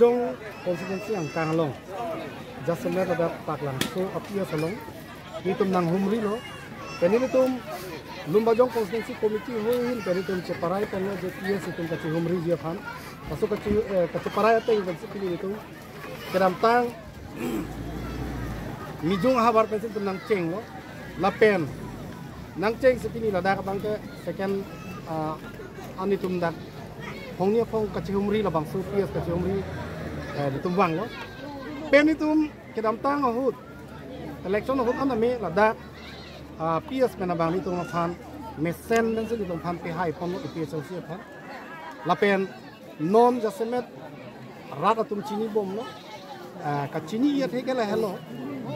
Jong konstitusi yang kangalong. Jasanya ada pak langsung apia salong. Nitum nang humri lo. Penitum lumbajong konstitusi komiti hoin penitum ceparai penyo jetia situm kaci humri dia pan. Masuk kaci ceparai apa yang bersih itu. Kedam tang mijung habar pensil tum nang ceng lo. Lapen nang ceng sepini lada bangke second anitum dak. Hongnya phong kaci humri lah bang supias kaci humri ditumbang lo. Pen itu kedam tang ahut. Election ahut anda me lada pias menabang itu ngafan mesen dan sih ditumbang pihai pon lo pias sosial pan. Lapen non jasemet rata tum cini bom lo. Kacini iya tega lah hello.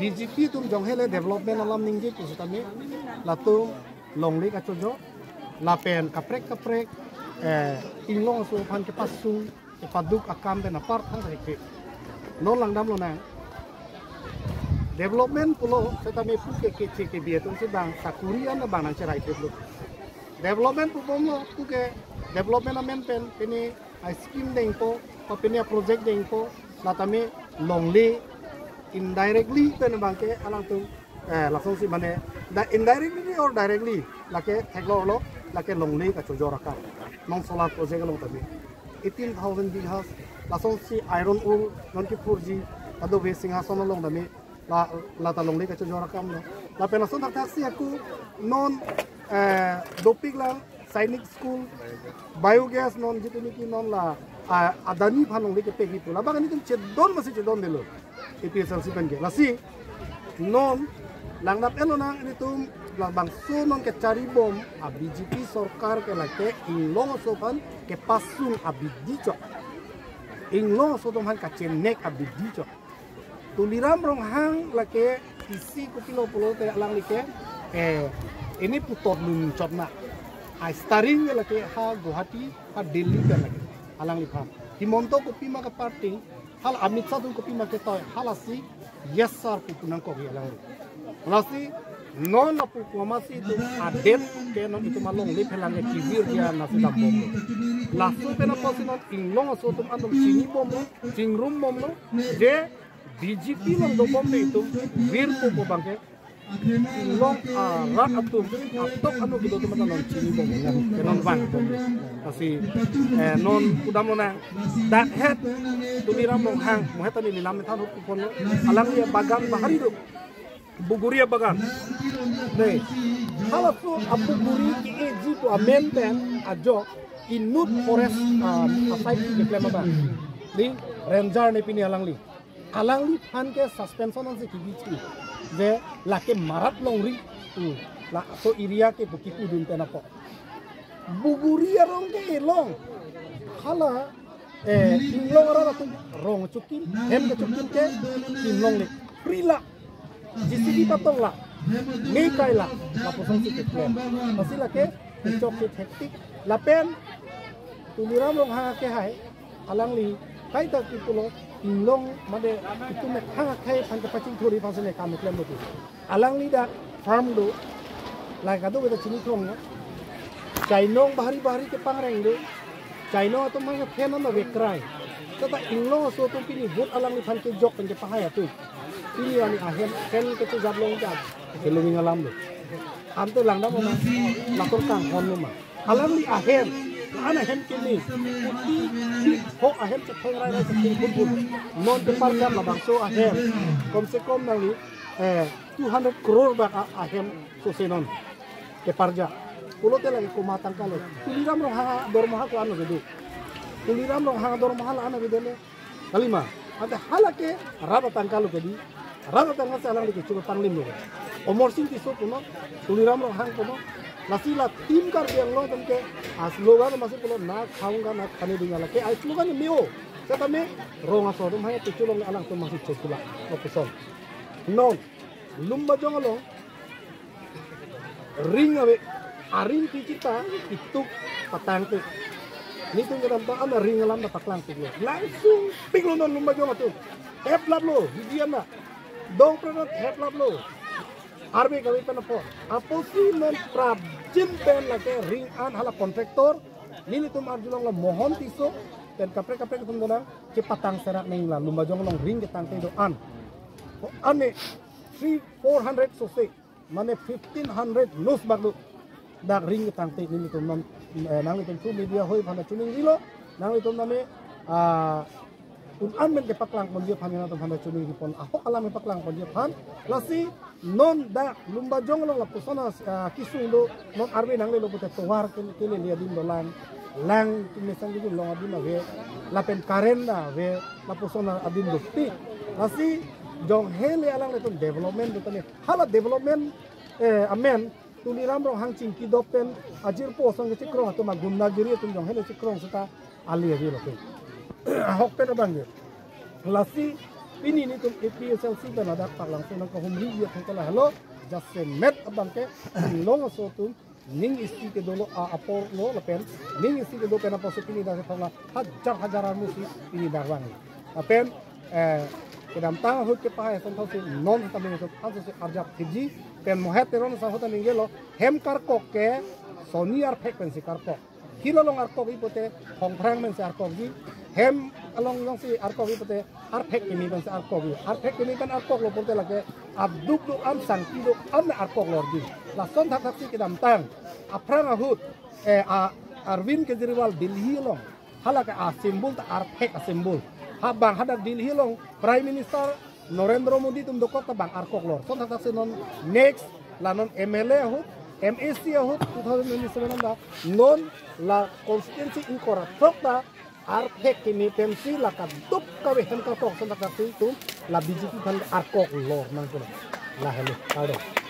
BJP tum jong hele development alam ninggi tu setame. Latum longli kacojo. Lapen kaprek inglong so pan ke pasung ke paduk akam dan apart hang reke non lang dam lo nang development pulo setame puke ke biatung sedang sakurian na bang nang cerai lo development pupom lo puke development amen pen ini scheme deng po papenia project deng po latame longli indirectly pen bang ke alang tu langsung si mane indirectly or directly lake theklo lo lake longli ka chojoraka non solar project long tabi 18,000 bighas langsung si iron ore non ki purji ado be singhason long tabi la ta longli ka chojora kam lo la pe langsung tak si aku non dopik lang sainik school biogas non jitu niki non la adani phan longli ke pegi tu la ba ni tum chedon masih chedon delo EPSLC pen ke lasi non langnap elo nang ini tum bang so non ke cari bom BJP sorkar ke lake inglong sopan ke pasung abidico inglong so dom han ka cenek abidico tuliram rong hang lake isi kupilo pulo te alang like ini putot lun chotna staring lake ha Guwahati ha Delhi ke lake alang lipam himonto kopi ma ka party hal Amit Shah kopi ma ke toy halasi yes sir putunang ko alang lasi non apu kuamasi itu adet ke non itu malong lip helang kivir dia nasi dambom lasu pena posinon inglong aso tum andom sini bom lo singrum bom lo je BJP long do bom itu vir po bangke inglong rat atum atok anu gitu teman non sini bom ke non bang kasi non udam lo nang that head tuliram long hang mohetan ini lam tan hok pon alang dia bagan bahari do Buguria bagan. Nih, kalau tu abu guri ki eji tu amenten ajo inut forest asai di klema ba. Nih, ranger ne pini alangli pan ke suspension an se ki bichi. Je lake marat longri la to area ke bukiku dun tena po. Buguria rong ke long. Hala inglong ara tu rong cukin hem ke cukin ke inglong le prila JCB patong lah, ni kai lah, laposan si keklen. Masih lake, cocok si hektik, lapen, tuliram long hang ke hai, alang li, kai tak kipulo, inglong made itu mek hang kai pan kepacing thuri pan sene kami klen betul. Alang li dak farm do, lai kado kita cini thong ya. Cainong bahari ke pangreng do, cainong atau mana kenan na wekrai. Kata inglong so tu pini buat alang li pan ke jok pan ke pahaya tu. Ini yang akhir kan kita jablong jab kelumi ngalam lo ante lang dah mana lakur kang hon lo mah alam di akhir ana hem kini ho akhir cepeng rai cepeng bubur non depar jam lah bang so akhir kom se kom nali 200 crore bak akhir so senon depar jam pulo te lagi kumatang kalau tuliram rong ha dormaha ko anu gedu tuliram rong ha dormaha la anu gedele kalima ada halake raba tangkalu gedi rata tangga salang dikit cukup panglim loh. Omor sing tiso puno, tuliram lo hang puno. Nasilah tim kar yang lo tentang slogan masih puno nak kaung kan nak kane dinga lagi. Slogan ni mio. Kata me rong aso rum hanya tujuh long alang tu masih cekula. Okeson. Non, lumba jong lo. Ring awe, aring kita itu patang tu. Ni tu kita tahu ana ring alam dapat lang tu. Langsung ping lo non lumba jong tu. Eplap lo, hijian lah. Dong pernah headlap lo, arbe kami pernah po. Apa sih non prabjin pen lagi ring an hala kontraktor, nili tu marjulang lo mohon tiso, dan kapre itu mona ke patang serak neng la lumba jong long ring ke tangte do an ane 300-400 sose mane 1500 nus baglu dak ring ke tangte ni itu non nang itu tu media hoi phana chuning rilo nang itu name an men ke paklang pon dia phamina to phana chuning hipon ahok alame paklang pon dia phan lasi non da lumba jong long la pusana kisung do non arbe nang le lo pute towar ke le dia dim dolan lang timesan di long adin ave la pen karenda ve la pusana adin do pi lasi jong hele alang le ton development do tane hala development amen tuli ramrong hang ching ki dopen ajir po sang ke chikrong to ma gunda giri tun jong hele chikrong sita ali ave lo pe hok pe do bang lasi ini ni tum APSLC dan ada pak langsung nang kahumri ya kala halo just met abang ke long so tum ning isti ke dolo apor lo lepen ning isti ke do pena posisi ini dari pala hajar musi ini darwang apen kedam tang hut ke pae son thau non tamen so anso se arjap tiji pen mohet teron sa hota ningelo hem kar kok ke soniar frequency kar kok kilo long ar kok ipote hong prang men se ar kok gi hem along long si ar kok ipote ar phek kini ben se ar kok gi ar phek kini kan ar kok lo porte lage abduk do am sang kilo am ar kok lor gi la son thak thak si kedam tang aprang ahut Arvin Kejriwal Delhi long halaka a simbol ta ar phek a simbol habang hadak Delhi long Prime Minister Narendra Modi tum dokok ta bang ar kok lor son thak si non next la non MLA ahut MSC ahut 2027 da non la constituency inkora prokta ar phek kini pensi la ka dup ka we hem ka kok son thak si tum la BJP kan ar kok lor nang ko la hello